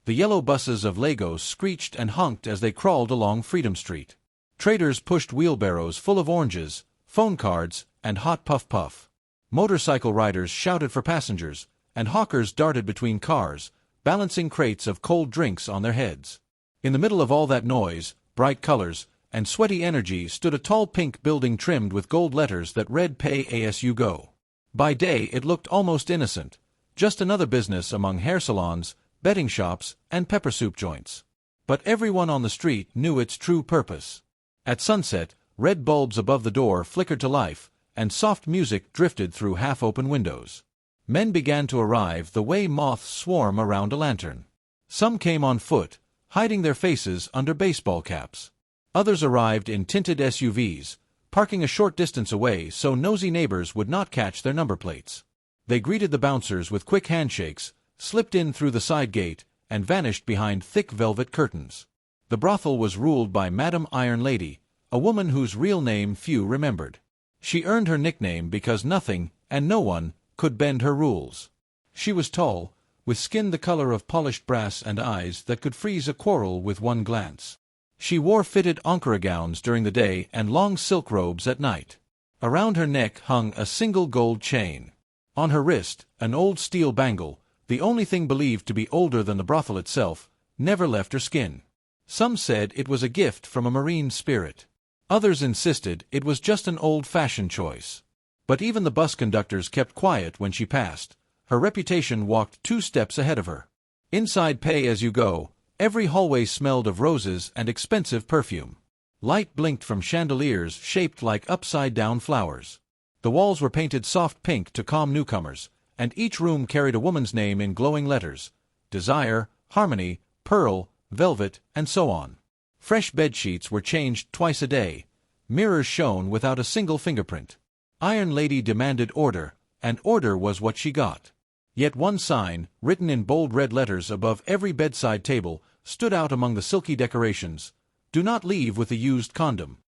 The yellow buses of Lagos screeched and honked as they crawled along Freedom Street. Traders pushed wheelbarrows full of oranges, phone cards, and hot puff-puff. Motorcycle riders shouted for passengers, and hawkers darted between cars, balancing crates of cold drinks on their heads. In the middle of all that noise, bright colors, and sweaty energy stood a tall pink building trimmed with gold letters that read Pay As You Go. By day it looked almost innocent, just another business among hair salons, betting shops, and pepper soup joints. But everyone on the street knew its true purpose. At sunset, red bulbs above the door flickered to life, and soft music drifted through half-open windows. Men began to arrive the way moths swarm around a lantern. Some came on foot, hiding their faces under baseball caps. Others arrived in tinted SUVs, parking a short distance away so nosy neighbors would not catch their number plates. They greeted the bouncers with quick handshakes, slipped in through the side gate, and vanished behind thick velvet curtains. The brothel was ruled by Madam Iron Lady, a woman whose real name few remembered. She earned her nickname because nothing, and no one, could bend her rules. She was tall, with skin the color of polished brass and eyes that could freeze a quarrel with one glance. She wore fitted Ankara gowns during the day and long silk robes at night. Around her neck hung a single gold chain. On her wrist, an old steel bangle, the only thing believed to be older than the brothel itself, never left her skin. Some said it was a gift from a marine spirit. Others insisted it was just an old-fashioned choice. But even the bus conductors kept quiet when she passed. Her reputation walked 2 steps ahead of her. Inside Pay As You Go, every hallway smelled of roses and expensive perfume. Light blinked from chandeliers shaped like upside-down flowers. The walls were painted soft pink to calm newcomers, and each room carried a woman's name in glowing letters: Desire, Harmony, Pearl, Velvet, and so on. Fresh bedsheets were changed twice a day. Mirrors shone without a single fingerprint. Iron Lady demanded order, and order was what she got. Yet one sign, written in bold red letters above every bedside table, stood out among the silky decorations: "Do not leave with a used condom."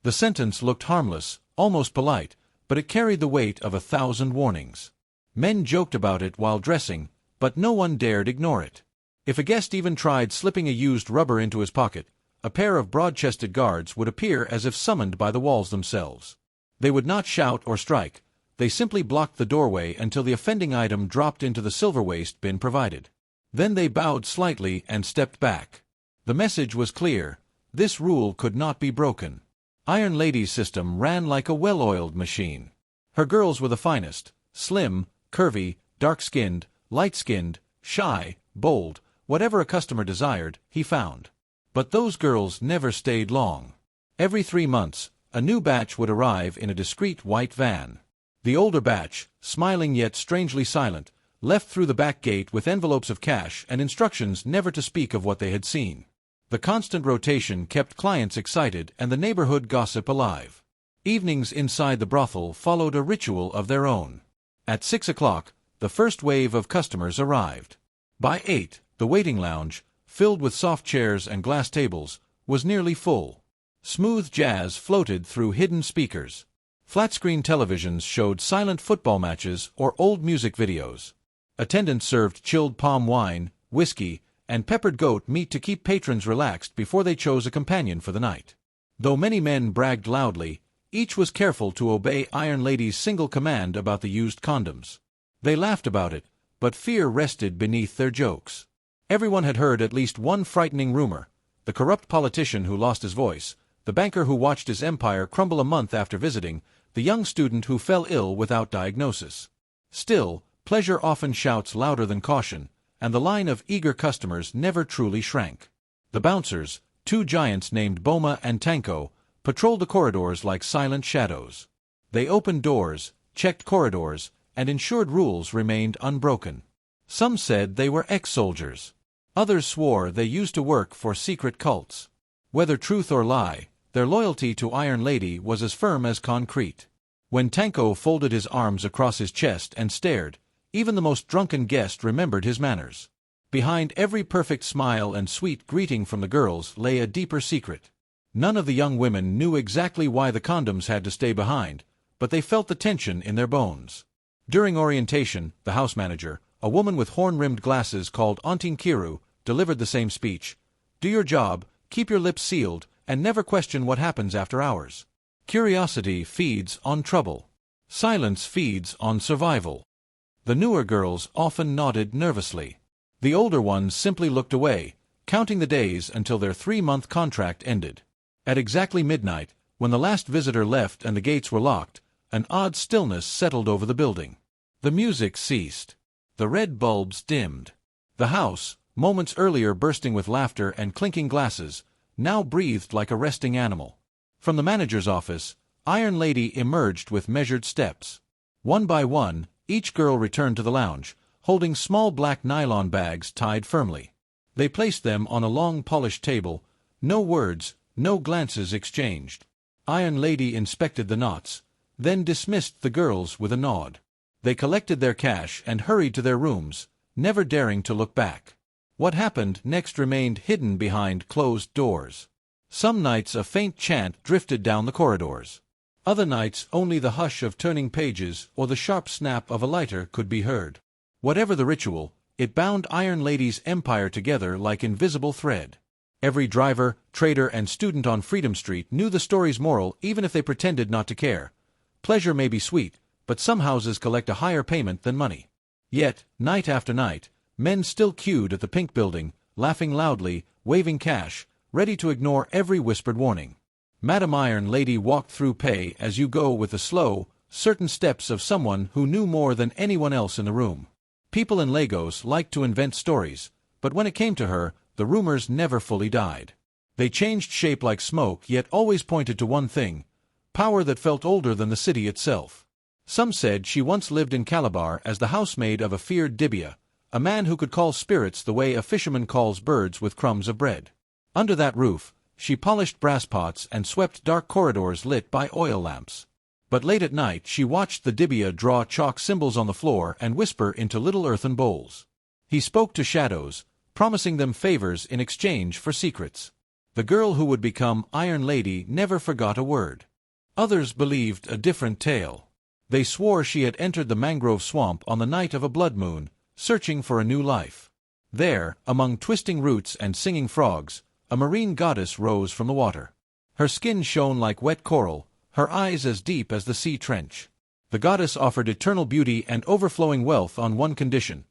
The sentence looked harmless, almost polite, but it carried the weight of 1,000 warnings. Men joked about it while dressing, but no one dared ignore it. If a guest even tried slipping a used rubber into his pocket, a pair of broad-chested guards would appear as if summoned by the walls themselves. They would not shout or strike. They simply blocked the doorway until the offending item dropped into the silver waste bin provided. Then they bowed slightly and stepped back. The message was clear: this rule could not be broken. Iron Lady's system ran like a well-oiled machine. Her girls were the finest: slim, curvy, dark-skinned, light-skinned, shy, bold, whatever a customer desired, he found. But those girls never stayed long. Every 3 months, a new batch would arrive in a discreet white van. The older batch, smiling yet strangely silent, left through the back gate with envelopes of cash and instructions never to speak of what they had seen. The constant rotation kept clients excited and the neighborhood gossip alive. Evenings inside the brothel followed a ritual of their own. At 6 o'clock, the first wave of customers arrived. By 8, the waiting lounge, filled with soft chairs and glass tables, was nearly full. Smooth jazz floated through hidden speakers. Flat-screen televisions showed silent football matches or old music videos. Attendants served chilled palm wine, whiskey, and peppered goat meat to keep patrons relaxed before they chose a companion for the night. Though many men bragged loudly, each was careful to obey Iron Lady's single command about the used condoms. They laughed about it, but fear rested beneath their jokes. Everyone had heard at least one frightening rumor: the corrupt politician who lost his voice, the banker who watched his empire crumble a month after visiting, the young student who fell ill without diagnosis. Still, pleasure often shouts louder than caution, and the line of eager customers never truly shrank. The bouncers, 2 giants named Boma and Tanko, patrolled the corridors like silent shadows. They opened doors, checked corridors, and ensured rules remained unbroken. Some said they were ex-soldiers. Others swore they used to work for secret cults. Whether truth or lie, their loyalty to Iron Lady was as firm as concrete. When Tanko folded his arms across his chest and stared, even the most drunken guest remembered his manners. Behind every perfect smile and sweet greeting from the girls lay a deeper secret. None of the young women knew exactly why the condoms had to stay behind, but they felt the tension in their bones. During orientation, the house manager, a woman with horn-rimmed glasses called Auntie Kiru, delivered the same speech. Do your job, keep your lips sealed, and never question what happens after hours. Curiosity feeds on trouble. Silence feeds on survival. The newer girls often nodded nervously. The older ones simply looked away, counting the days until their 3-month contract ended. At exactly midnight, when the last visitor left and the gates were locked, an odd stillness settled over the building. The music ceased. The red bulbs dimmed. The house, moments earlier bursting with laughter and clinking glasses, now breathed like a resting animal. From the manager's office, Iron Lady emerged with measured steps. One by one, each girl returned to the lounge, holding small black nylon bags tied firmly. They placed them on a long polished table. No words, no glances exchanged. Iron Lady inspected the knots, then dismissed the girls with a nod. They collected their cash and hurried to their rooms, never daring to look back. What happened next remained hidden behind closed doors. Some nights a faint chant drifted down the corridors. Other nights only the hush of turning pages or the sharp snap of a lighter could be heard. Whatever the ritual, it bound Iron Lady's empire together like invisible thread. Every driver, trader, and student on Freedom Street knew the story's moral even if they pretended not to care. Pleasure may be sweet, but some houses collect a higher payment than money. Yet, night after night, men still queued at the Pink Building, laughing loudly, waving cash, ready to ignore every whispered warning. Madame Iron Lady walked through pay-as-you-go with the slow, certain steps of someone who knew more than anyone else in the room. People in Lagos liked to invent stories, but when it came to her, the rumors never fully died. They changed shape like smoke, yet always pointed to one thing: power that felt older than the city itself. Some said she once lived in Calabar as the housemaid of a feared Dibia, a man who could call spirits the way a fisherman calls birds with crumbs of bread. Under that roof, she polished brass pots and swept dark corridors lit by oil lamps. But late at night she watched the Dibia draw chalk symbols on the floor and whisper into little earthen bowls. He spoke to shadows, promising them favors in exchange for secrets. The girl who would become Iron Lady never forgot a word. Others believed a different tale. They swore she had entered the mangrove swamp on the night of a blood moon, searching for a new life. There, among twisting roots and singing frogs, a marine goddess rose from the water. Her skin shone like wet coral, her eyes as deep as the sea trench. The goddess offered eternal beauty and overflowing wealth on one condition: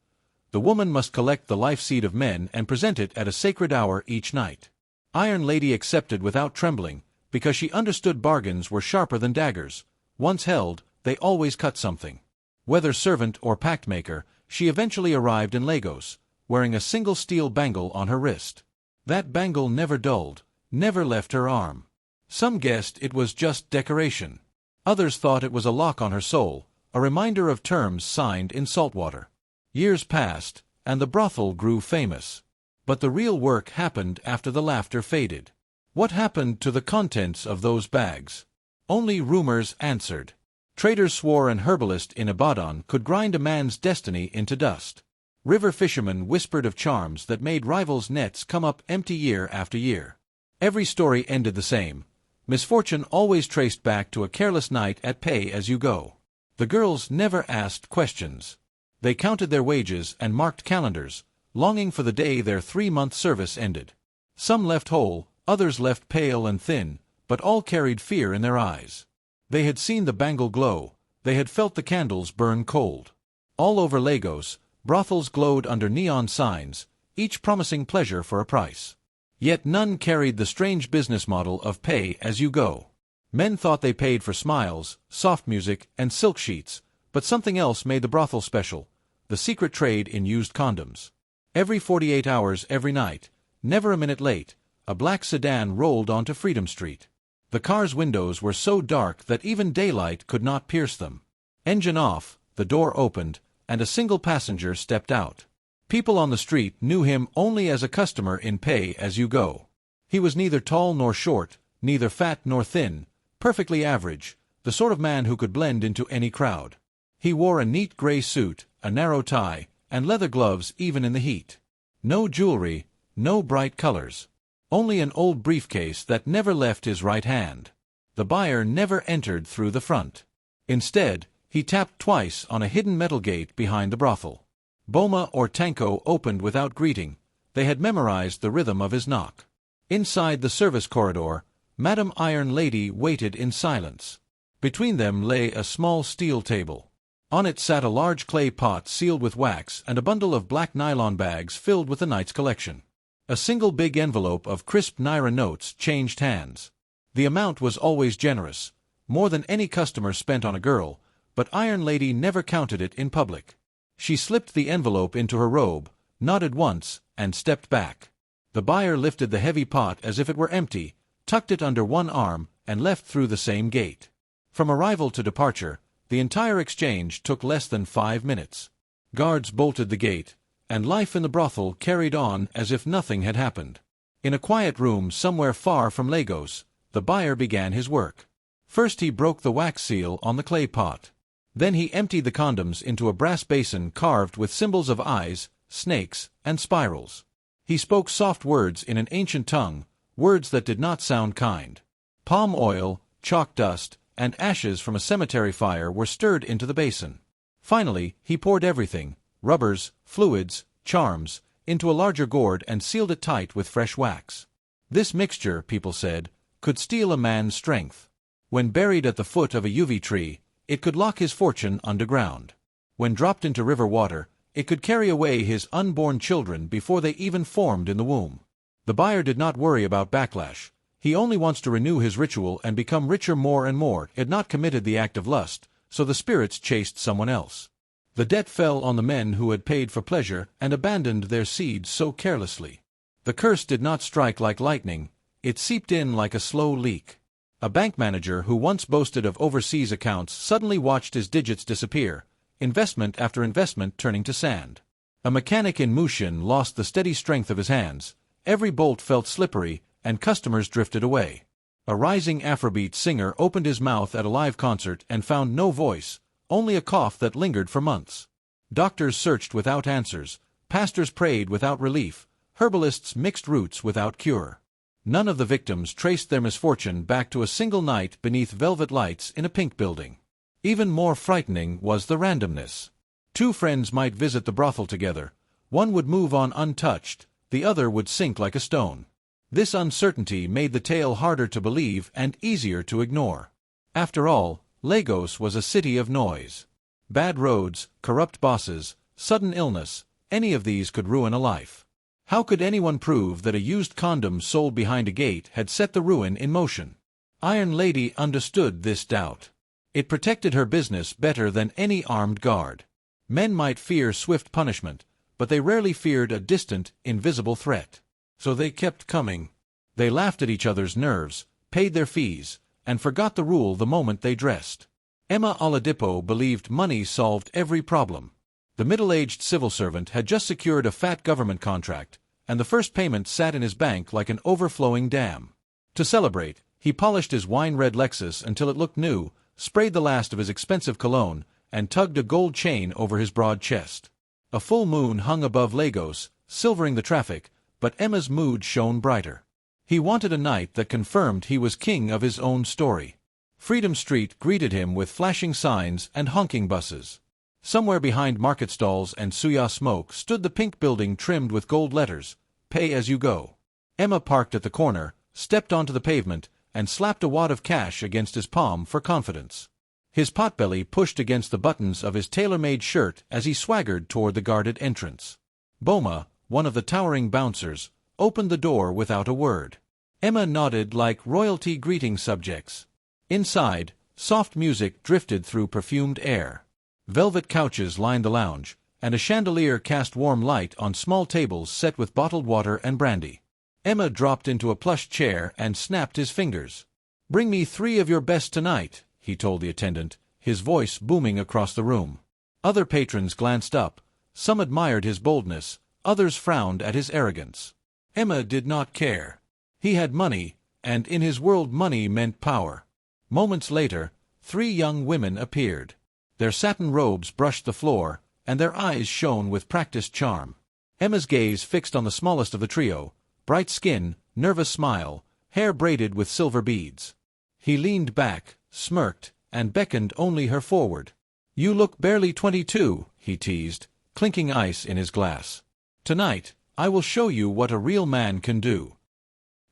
the woman must collect the life seed of men and present it at a sacred hour each night. Iron Lady accepted without trembling, because she understood bargains were sharper than daggers. Once held, they always cut something. Whether servant or pact-maker, she eventually arrived in Lagos, wearing a single steel bangle on her wrist. That bangle never dulled, never left her arm. Some guessed it was just decoration. Others thought it was a lock on her soul, a reminder of terms signed in saltwater. Years passed, and the brothel grew famous. But the real work happened after the laughter faded. What happened to the contents of those bags? Only rumors answered. Traders swore an herbalist in Ibadan could grind a man's destiny into dust. River fishermen whispered of charms that made rivals' nets come up empty year after year. Every story ended the same. Misfortune always traced back to a careless night at pay-as-you-go. The girls never asked questions. They counted their wages and marked calendars, longing for the day their 3-month service ended. Some left whole, others left pale and thin, but all carried fear in their eyes. They had seen the bangle glow, they had felt the candles burn cold. All over Lagos, brothels glowed under neon signs, each promising pleasure for a price. Yet none carried the strange business model of pay-as-you-go. Men thought they paid for smiles, soft music, and silk sheets, but something else made the brothel special: the secret trade in used condoms. Every 48 hours every night, never a minute late, a black sedan rolled onto Freedom Street. The car's windows were so dark that even daylight could not pierce them. Engine off, the door opened, and a single passenger stepped out. People on the street knew him only as a customer in pay-as-you-go. He was neither tall nor short, neither fat nor thin, perfectly average, the sort of man who could blend into any crowd. He wore a neat gray suit, a narrow tie, and leather gloves even in the heat. No jewelry, no bright colors. Only an old briefcase that never left his right hand. The buyer never entered through the front. Instead, he tapped twice on a hidden metal gate behind the brothel. Boma or Tanko opened without greeting. They had memorized the rhythm of his knock. Inside the service corridor, Madame Iron Lady waited in silence. Between them lay a small steel table. On it sat a large clay pot sealed with wax and a bundle of black nylon bags filled with the night's collection. A single big envelope of crisp Naira notes changed hands. The amount was always generous, more than any customer spent on a girl, but Iron Lady never counted it in public. She slipped the envelope into her robe, nodded once, and stepped back. The buyer lifted the heavy pot as if it were empty, tucked it under one arm, and left through the same gate. From arrival to departure, the entire exchange took less than 5 minutes. Guards bolted the gate, and life in the brothel carried on as if nothing had happened. In a quiet room somewhere far from Lagos, the buyer began his work. First he broke the wax seal on the clay pot. Then he emptied the condoms into a brass basin carved with symbols of eyes, snakes, and spirals. He spoke soft words in an ancient tongue, words that did not sound kind. Palm oil, chalk dust, and ashes from a cemetery fire were stirred into the basin. Finally, he poured everything, rubbers, fluids, charms, into a larger gourd and sealed it tight with fresh wax. This mixture, people said, could steal a man's strength. When buried at the foot of a UV tree, it could lock his fortune underground. When dropped into river water, it could carry away his unborn children before they even formed in the womb. The buyer did not worry about backlash. He only wants to renew his ritual and become richer more and more. He had not committed the act of lust, so the spirits chased someone else. The debt fell on the men who had paid for pleasure and abandoned their seeds so carelessly. The curse did not strike like lightning, it seeped in like a slow leak. A bank manager who once boasted of overseas accounts suddenly watched his digits disappear, investment after investment turning to sand. A mechanic in Mushin lost the steady strength of his hands, every bolt felt slippery, and customers drifted away. A rising Afrobeat singer opened his mouth at a live concert and found no voice, only a cough that lingered for months. Doctors searched without answers, pastors prayed without relief, herbalists mixed roots without cure. None of the victims traced their misfortune back to a single night beneath velvet lights in a pink building. Even more frightening was the randomness. 2 friends might visit the brothel together. One would move on untouched, the other would sink like a stone. This uncertainty made the tale harder to believe and easier to ignore. After all, Lagos was a city of noise. Bad roads, corrupt bosses, sudden illness, any of these could ruin a life. How could anyone prove that a used condom sold behind a gate had set the ruin in motion? Iron Lady understood this doubt. It protected her business better than any armed guard. Men might fear swift punishment, but they rarely feared a distant, invisible threat. So they kept coming. They laughed at each other's nerves, paid their fees, and forgot the rule the moment they dressed. Emma Aladipo believed money solved every problem. The middle-aged civil servant had just secured a fat government contract, and the first payment sat in his bank like an overflowing dam. To celebrate, he polished his wine-red Lexus until it looked new, sprayed the last of his expensive cologne, and tugged a gold chain over his broad chest. A full moon hung above Lagos, silvering the traffic, but Emma's mood shone brighter. He wanted a night that confirmed he was king of his own story. Freedom Street greeted him with flashing signs and honking buses. Somewhere behind market stalls and suya smoke stood the pink building trimmed with gold letters, "Pay as you go." Emma parked at the corner, stepped onto the pavement, and slapped a wad of cash against his palm for confidence. His potbelly pushed against the buttons of his tailor-made shirt as he swaggered toward the guarded entrance. Boma, one of the towering bouncers, opened the door without a word. Emma nodded like royalty greeting subjects. Inside, soft music drifted through perfumed air. Velvet couches lined the lounge, and a chandelier cast warm light on small tables set with bottled water and brandy. Emma dropped into a plush chair and snapped his fingers. "Bring me 3 of your best tonight," he told the attendant, his voice booming across the room. Other patrons glanced up. Some admired his boldness, others frowned at his arrogance. Emma did not care. He had money, and in his world money meant power. Moments later, 3 young women appeared. Their satin robes brushed the floor, and their eyes shone with practiced charm. Emma's gaze fixed on the smallest of the trio, bright skin, nervous smile, hair braided with silver beads. He leaned back, smirked, and beckoned only her forward. "You look barely 22, he teased, clinking ice in his glass. "Tonight, I will show you what a real man can do."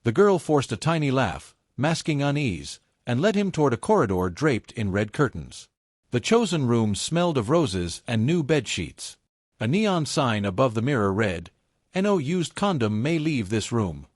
The girl forced a tiny laugh, masking unease, and led him toward a corridor draped in red curtains. The chosen room smelled of roses and new bedsheets. A neon sign above the mirror read, "No used condom may leave this room."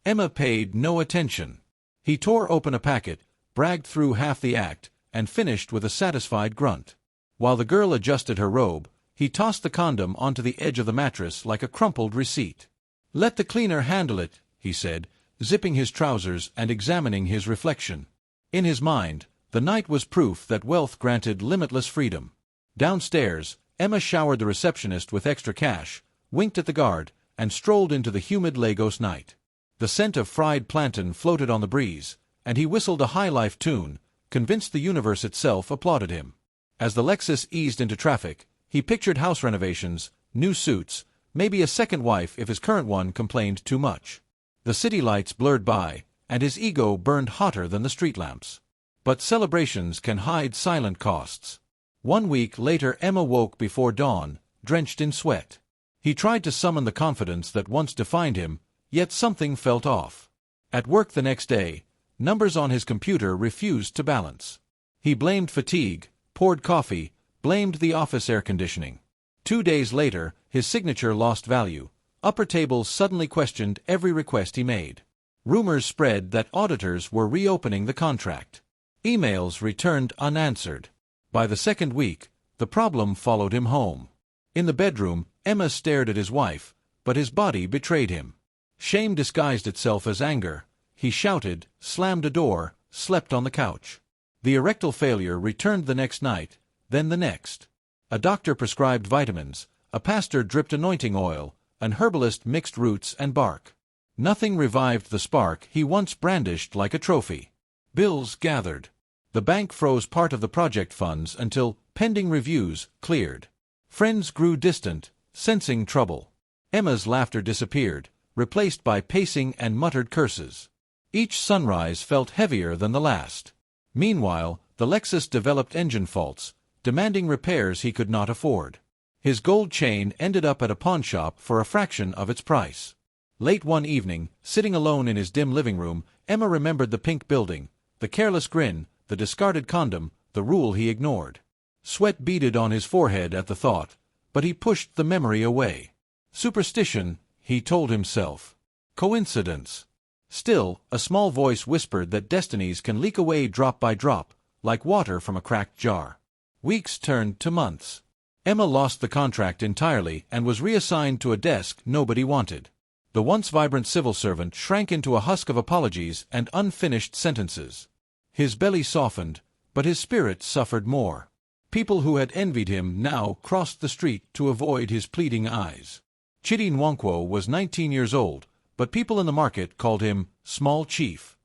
Emma paid no attention. He tore open a packet, bragged through half the act, and finished with a satisfied grunt. While the girl adjusted her robe, he tossed the condom onto the edge of the mattress like a crumpled receipt. "Let the cleaner handle it," he said, zipping his trousers and examining his reflection. In his mind, the night was proof that wealth granted limitless freedom. Downstairs, Emma showered the receptionist with extra cash, winked at the guard, and strolled into the humid Lagos night. The scent of fried plantain floated on the breeze, and he whistled a high-life tune, convinced the universe itself applauded him. As the Lexus eased into traffic, he pictured house renovations, new suits, maybe a second wife if his current one complained too much. The city lights blurred by, and his ego burned hotter than the street lamps. But celebrations can hide silent costs. 1 week later Emma woke before dawn, drenched in sweat. He tried to summon the confidence that once defined him, yet something felt off. At work the next day, numbers on his computer refused to balance. He blamed fatigue, poured coffee, blamed the office air conditioning. 2 days later, his signature lost value. Upper tables suddenly questioned every request he made. Rumors spread that auditors were reopening the contract. Emails returned unanswered. By the second week, the problem followed him home. In the bedroom, Emma stared at his wife, but his body betrayed him. Shame disguised itself as anger. He shouted, slammed a door, slept on the couch. The erectile failure returned the next night, then the next. A doctor prescribed vitamins, a pastor dripped anointing oil, an herbalist mixed roots and bark. Nothing revived the spark he once brandished like a trophy. Bills gathered. The bank froze part of the project funds until, pending reviews, cleared. Friends grew distant, sensing trouble. Emma's laughter disappeared, replaced by pacing and muttered curses. Each sunrise felt heavier than the last. Meanwhile, the Lexus developed engine faults, demanding repairs he could not afford. His gold chain ended up at a pawnshop for a fraction of its price. Late one evening, sitting alone in his dim living room, Emma remembered the pink building, the careless grin, the discarded condom, the rule he ignored. Sweat beaded on his forehead at the thought, but he pushed the memory away. Superstition, he told himself. Coincidence. Still, a small voice whispered that destinies can leak away drop by drop, like water from a cracked jar. Weeks turned to months. Emma lost the contract entirely and was reassigned to a desk nobody wanted. The once vibrant civil servant shrank into a husk of apologies and unfinished sentences. His belly softened, but his spirit suffered more. People who had envied him now crossed the street to avoid his pleading eyes. Chitty Wongo was 19 years old, but people in the market called him Small Chief.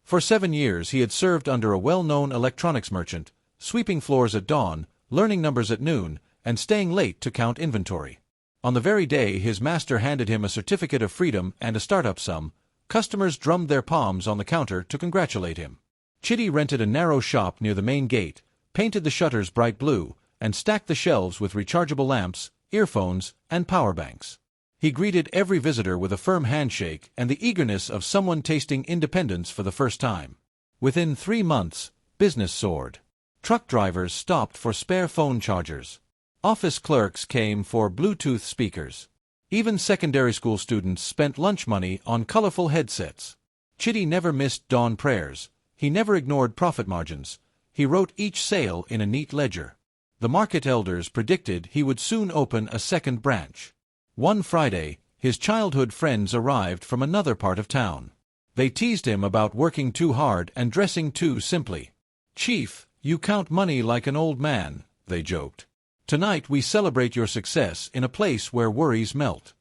For 7 years he had served under a well-known electronics merchant, sweeping floors at dawn, learning numbers at noon, and staying late to count inventory. On the very day his master handed him a certificate of freedom and a startup sum, customers drummed their palms on the counter to congratulate him. Chitty rented a narrow shop near the main gate, painted the shutters bright blue, and stacked the shelves with rechargeable lamps, earphones, and power banks. He greeted every visitor with a firm handshake and the eagerness of someone tasting independence for the first time. Within 3 months, business soared. Truck drivers stopped for spare phone chargers. Office clerks came for Bluetooth speakers. Even secondary school students spent lunch money on colorful headsets. Chitty never missed dawn prayers. He never ignored profit margins. He wrote each sale in a neat ledger. The market elders predicted he would soon open a second branch. One Friday, his childhood friends arrived from another part of town. They teased him about working too hard and dressing too simply. "Chief, you count money like an old man," they joked. "Tonight we celebrate your success in a place where worries melt."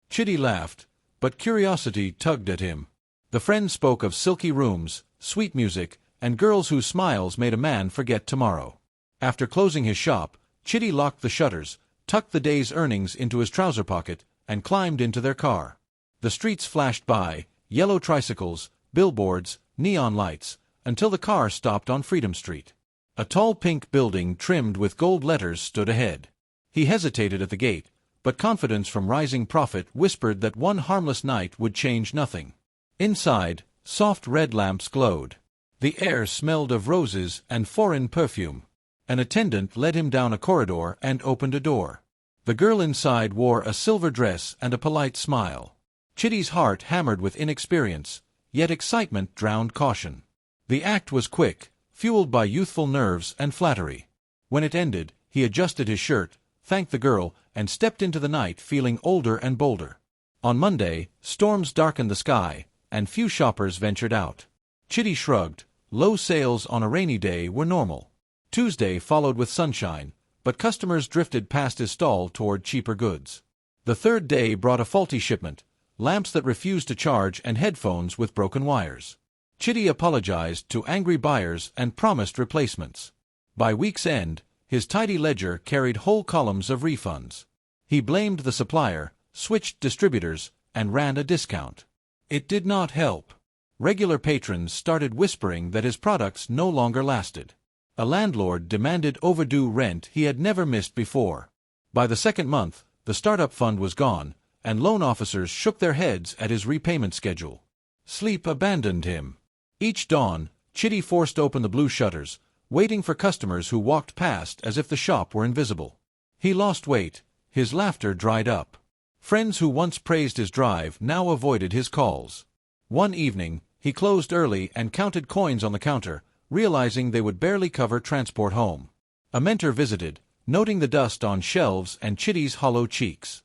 Chitty laughed, but curiosity tugged at him. The friends spoke of silky rooms, sweet music, and girls whose smiles made a man forget tomorrow. After closing his shop, Chitty locked the shutters, tucked the day's earnings into his trouser pocket, and climbed into their car. The streets flashed by, yellow tricycles, billboards, neon lights, until the car stopped on Freedom Street. A tall pink building trimmed with gold letters stood ahead. He hesitated at the gate, but confidence from rising profit whispered that one harmless night would change nothing. Inside, soft red lamps glowed. The air smelled of roses and foreign perfume. An attendant led him down a corridor and opened a door. The girl inside wore a silver dress and a polite smile. Chitty's heart hammered with inexperience, yet excitement drowned caution. The act was quick, fueled by youthful nerves and flattery. When it ended, he adjusted his shirt, thanked the girl, and stepped into the night feeling older and bolder. On Monday, storms darkened the sky, and few shoppers ventured out. Chitty shrugged. Low sales on a rainy day were normal. Tuesday followed with sunshine, but customers drifted past his stall toward cheaper goods. The third day brought a faulty shipment, lamps that refused to charge and headphones with broken wires. Chitty apologized to angry buyers and promised replacements. By week's end, his tidy ledger carried whole columns of refunds. He blamed the supplier, switched distributors, and ran a discount. It did not help. Regular patrons started whispering that his products no longer lasted. A landlord demanded overdue rent he had never missed before. By the second month, the startup fund was gone, and loan officers shook their heads at his repayment schedule. Sleep abandoned him. Each dawn, Chitty forced open the blue shutters, waiting for customers who walked past as if the shop were invisible. He lost weight, his laughter dried up. Friends who once praised his drive now avoided his calls. One evening, he closed early and counted coins on the counter, realizing they would barely cover transport home. A mentor visited, noting the dust on shelves and Chitty's hollow cheeks.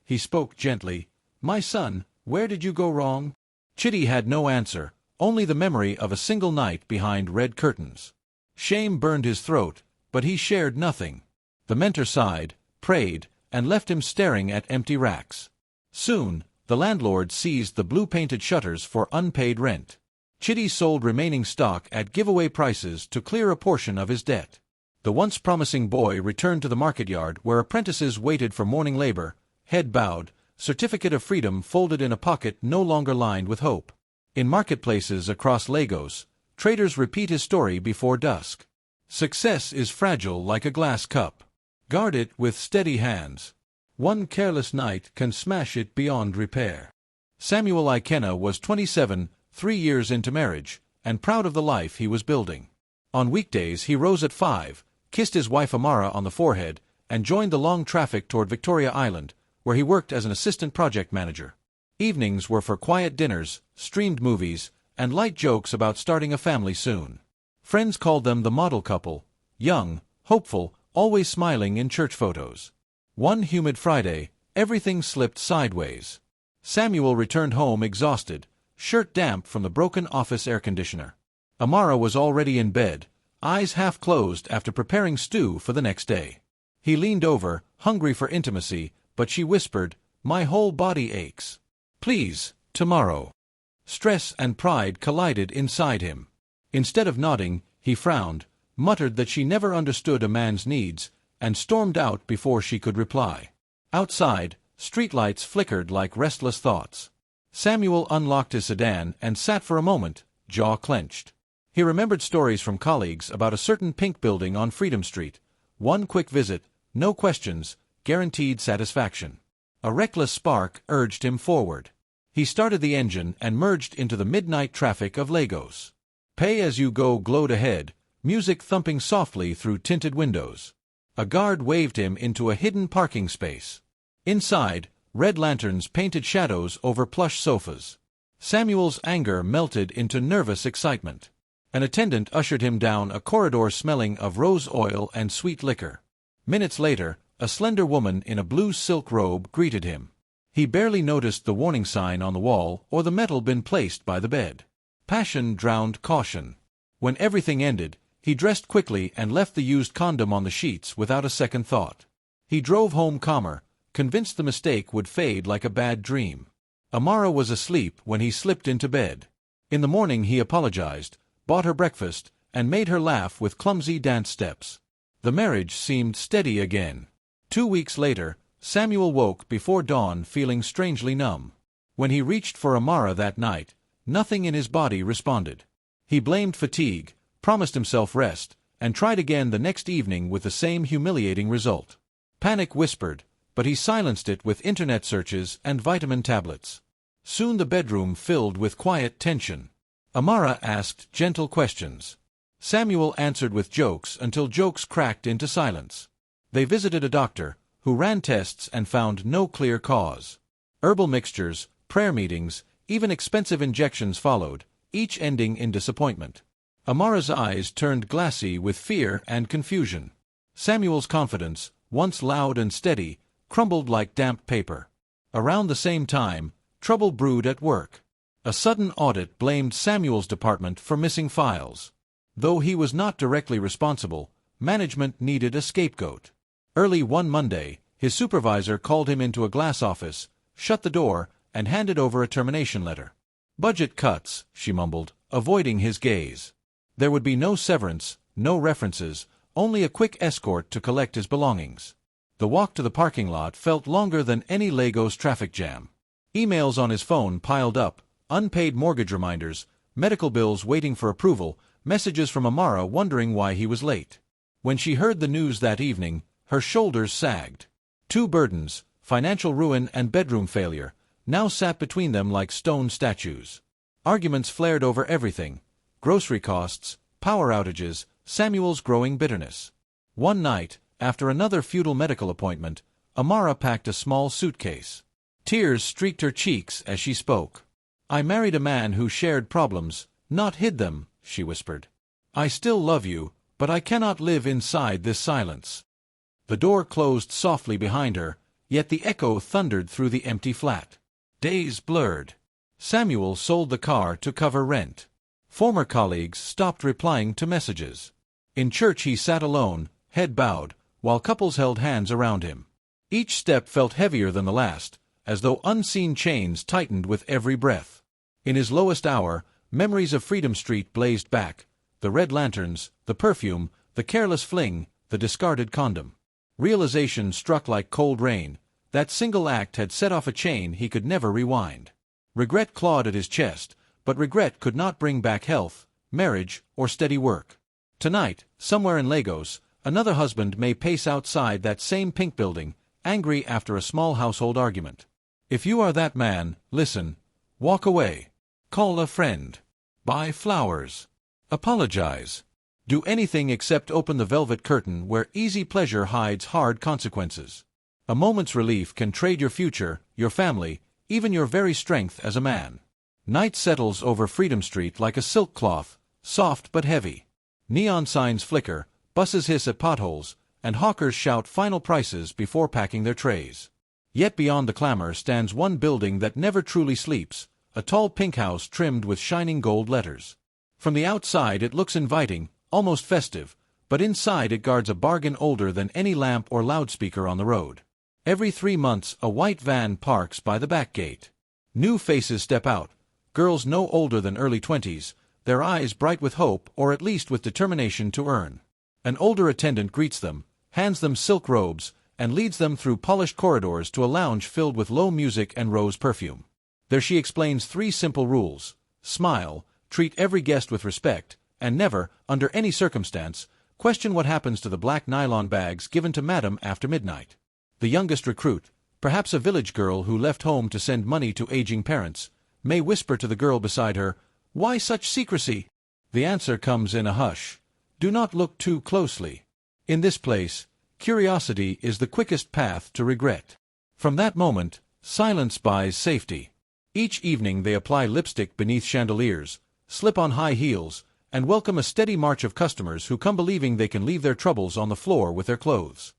He spoke gently. "My son, where did you go wrong?" Chitty had no answer, only the memory of a single night behind red curtains. Shame burned his throat, but he shared nothing. The mentor sighed, prayed, and left him staring at empty racks. Soon, the landlord seized the blue-painted shutters for unpaid rent. Chitty sold remaining stock at giveaway prices to clear a portion of his debt. The once promising boy returned to the market yard where apprentices waited for morning labor, head bowed, certificate of freedom folded in a pocket no longer lined with hope. In marketplaces across Lagos, traders repeat his story before dusk. Success is fragile like a glass cup. Guard it with steady hands. One careless night can smash it beyond repair. Samuel Ikenna was 27, 3 years into marriage, and proud of the life he was building. On weekdays he rose at 5, kissed his wife Amara on the forehead, and joined the long traffic toward Victoria Island, where he worked as an assistant project manager. Evenings were for quiet dinners, streamed movies, and light jokes about starting a family soon. Friends called them the model couple, young, hopeful, always smiling in church photos. One humid Friday, everything slipped sideways. Samuel returned home exhausted, shirt damp from the broken office air conditioner. Amara was already in bed, eyes half closed after preparing stew for the next day. He leaned over, hungry for intimacy, but she whispered, "My whole body aches. Please, tomorrow." Stress and pride collided inside him. Instead of nodding, he frowned, muttered that she never understood a man's needs, and stormed out before she could reply. Outside, streetlights flickered like restless thoughts. Samuel unlocked his sedan and sat for a moment, jaw clenched. He remembered stories from colleagues about a certain pink building on Freedom Street. One quick visit, no questions, guaranteed satisfaction. A reckless spark urged him forward. He started the engine and merged into the midnight traffic of Lagos. Pay as you go glowed ahead, music thumping softly through tinted windows. A guard waved him into a hidden parking space. Inside, red lanterns painted shadows over plush sofas. Samuel's anger melted into nervous excitement. An attendant ushered him down a corridor smelling of rose oil and sweet liquor. Minutes later, a slender woman in a blue silk robe greeted him. He barely noticed the warning sign on the wall or the metal bin placed by the bed. Passion drowned caution. When everything ended, he dressed quickly and left the used condom on the sheets without a second thought. He drove home calmer, convinced the mistake would fade like a bad dream. Amara was asleep when he slipped into bed. In the morning he apologized, bought her breakfast, and made her laugh with clumsy dance steps. The marriage seemed steady again. 2 weeks later, Samuel woke before dawn feeling strangely numb. When he reached for Amara that night, nothing in his body responded. He blamed fatigue, promised himself rest, and tried again the next evening with the same humiliating result. Panic whispered, but he silenced it with internet searches and vitamin tablets. Soon the bedroom filled with quiet tension. Amara asked gentle questions. Samuel answered with jokes until jokes cracked into silence. They visited a doctor, who ran tests and found no clear cause. Herbal mixtures, prayer meetings, even expensive injections followed, each ending in disappointment. Amara's eyes turned glassy with fear and confusion. Samuel's confidence, once loud and steady, crumbled like damp paper. Around the same time, trouble brewed at work. A sudden audit blamed Samuel's department for missing files. Though he was not directly responsible, management needed a scapegoat. Early one Monday, his supervisor called him into a glass office, shut the door, and handed over a termination letter. "Budget cuts," she mumbled, avoiding his gaze. There would be no severance, no references, only a quick escort to collect his belongings. The walk to the parking lot felt longer than any Lagos traffic jam. Emails on his phone piled up, unpaid mortgage reminders, medical bills waiting for approval, messages from Amara wondering why he was late. When she heard the news that evening, her shoulders sagged. Two burdens, financial ruin and bedroom failure, now sat between them like stone statues. Arguments flared over everything: grocery costs, power outages, Samuel's growing bitterness. One night, after another futile medical appointment, Amara packed a small suitcase. Tears streaked her cheeks as she spoke. "I married a man who shared problems, not hid them," she whispered. "I still love you, but I cannot live inside this silence." The door closed softly behind her, yet the echo thundered through the empty flat. Days blurred. Samuel sold the car to cover rent. Former colleagues stopped replying to messages. In church he sat alone, head bowed, while couples held hands around him. Each step felt heavier than the last, as though unseen chains tightened with every breath. In his lowest hour, memories of Freedom Street blazed back: the red lanterns, the perfume, the careless fling, the discarded condom. Realization struck like cold rain: that single act had set off a chain he could never rewind. Regret clawed at his chest, but regret could not bring back health, marriage, or steady work. Tonight, somewhere in Lagos, another husband may pace outside that same pink building, angry after a small household argument. If you are that man, listen. Walk away. Call a friend. Buy flowers. Apologize. Do anything except open the velvet curtain where easy pleasure hides hard consequences. A moment's relief can trade your future, your family, even your very strength as a man. Night settles over Freedom Street like a silk cloth, soft but heavy. Neon signs flicker, buses hiss at potholes, and hawkers shout final prices before packing their trays. Yet beyond the clamor stands one building that never truly sleeps, a tall pink house trimmed with shining gold letters. From the outside it looks inviting, almost festive, but inside it guards a bargain older than any lamp or loudspeaker on the road. Every 3 months a white van parks by the back gate. New faces step out, girls no older than early 20s, their eyes bright with hope or at least with determination to earn. An older attendant greets them, hands them silk robes, and leads them through polished corridors to a lounge filled with low music and rose perfume. There she explains 3 simple rules: smile, treat every guest with respect, and never, under any circumstance, question what happens to the black nylon bags given to Madam after midnight. The youngest recruit, perhaps a village girl who left home to send money to aging parents, may whisper to the girl beside her, "Why such secrecy?" The answer comes in a hush: "Do not look too closely." In this place, curiosity is the quickest path to regret. From that moment, silence buys safety. Each evening they apply lipstick beneath chandeliers, slip on high heels, and welcome a steady march of customers who come believing they can leave their troubles on the floor with their clothes.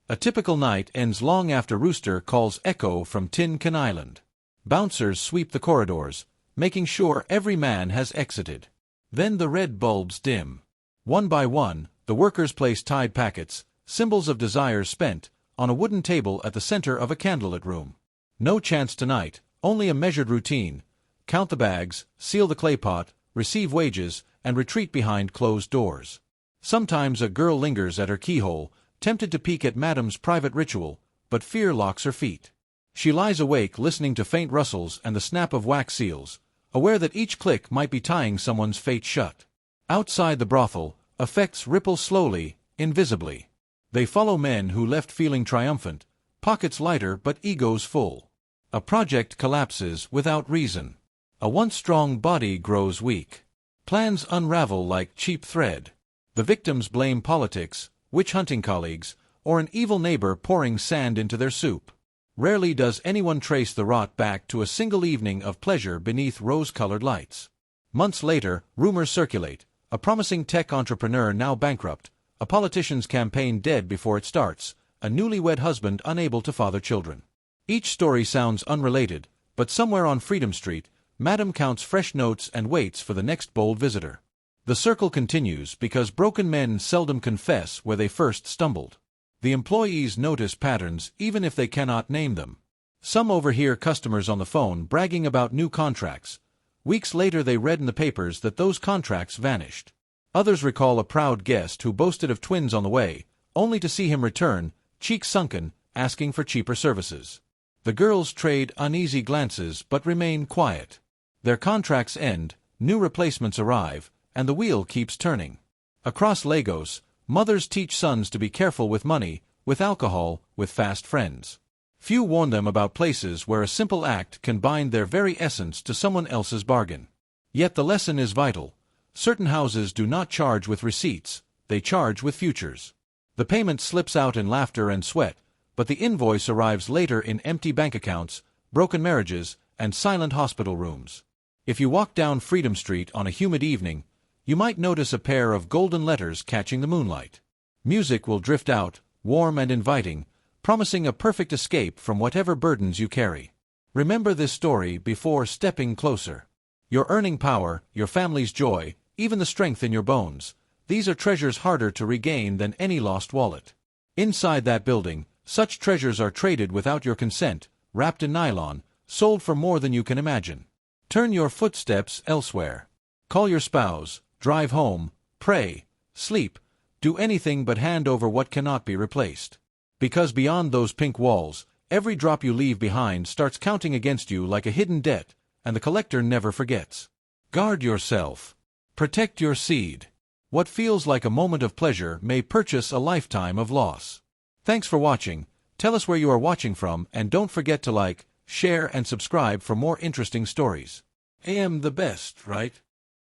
A typical night ends long after rooster calls echo from Tin Can Island. Bouncers sweep the corridors, making sure every man has exited. Then the red bulbs dim. One by one, the workers place Tide packets, symbols of desires spent, on a wooden table at the center of a candlelit room. No chance tonight, only a measured routine: count the bags, seal the clay pot, receive wages, and retreat behind closed doors. Sometimes a girl lingers at her keyhole, tempted to peek at Madam's private ritual, but fear locks her feet. She lies awake listening to faint rustles and the snap of wax seals, aware that each click might be tying someone's fate shut. Outside the brothel, effects ripple slowly, invisibly. They follow men who left feeling triumphant, pockets lighter but egos full. A project collapses without reason. A once strong body grows weak. Plans unravel like cheap thread. The victims blame politics, witch-hunting colleagues, or an evil neighbor pouring sand into their soup. Rarely does anyone trace the rot back to a single evening of pleasure beneath rose-colored lights. Months later, rumors circulate. A promising tech entrepreneur now bankrupt, a politician's campaign dead before it starts, a newlywed husband unable to father children. Each story sounds unrelated, but somewhere on Freedom Street, Madam counts fresh notes and waits for the next bold visitor. The circle continues because broken men seldom confess where they first stumbled. The employees notice patterns even if they cannot name them. Some overhear customers on the phone bragging about new contracts. Weeks later they read in the papers that those contracts vanished. Others recall a proud guest who boasted of twins on the way, only to see him return, cheeks sunken, asking for cheaper services. The girls trade uneasy glances but remain quiet. Their contracts end, new replacements arrive, and the wheel keeps turning. Across Lagos, mothers teach sons to be careful with money, with alcohol, with fast friends. Few warn them about places where a simple act can bind their very essence to someone else's bargain. Yet the lesson is vital. Certain houses do not charge with receipts, they charge with futures. The payment slips out in laughter and sweat, but the invoice arrives later in empty bank accounts, broken marriages, and silent hospital rooms. If you walk down Freedom Street on a humid evening, you might notice a pair of golden letters catching the moonlight. Music will drift out, warm and inviting, promising a perfect escape from whatever burdens you carry. Remember this story before stepping closer. Your earning power, your family's joy, even the strength in your bones, these are treasures harder to regain than any lost wallet. Inside that building, such treasures are traded without your consent, wrapped in nylon, sold for more than you can imagine. Turn your footsteps elsewhere. Call your spouse, drive home, pray, sleep, do anything but hand over what cannot be replaced. Because beyond those pink walls, every drop you leave behind starts counting against you like a hidden debt, and the collector never forgets. Guard yourself. Protect your seed. What feels like a moment of pleasure may purchase a lifetime of loss. Thanks for watching. Tell us where you are watching from, and don't forget to like, share, and subscribe for more interesting stories. I am the best, right?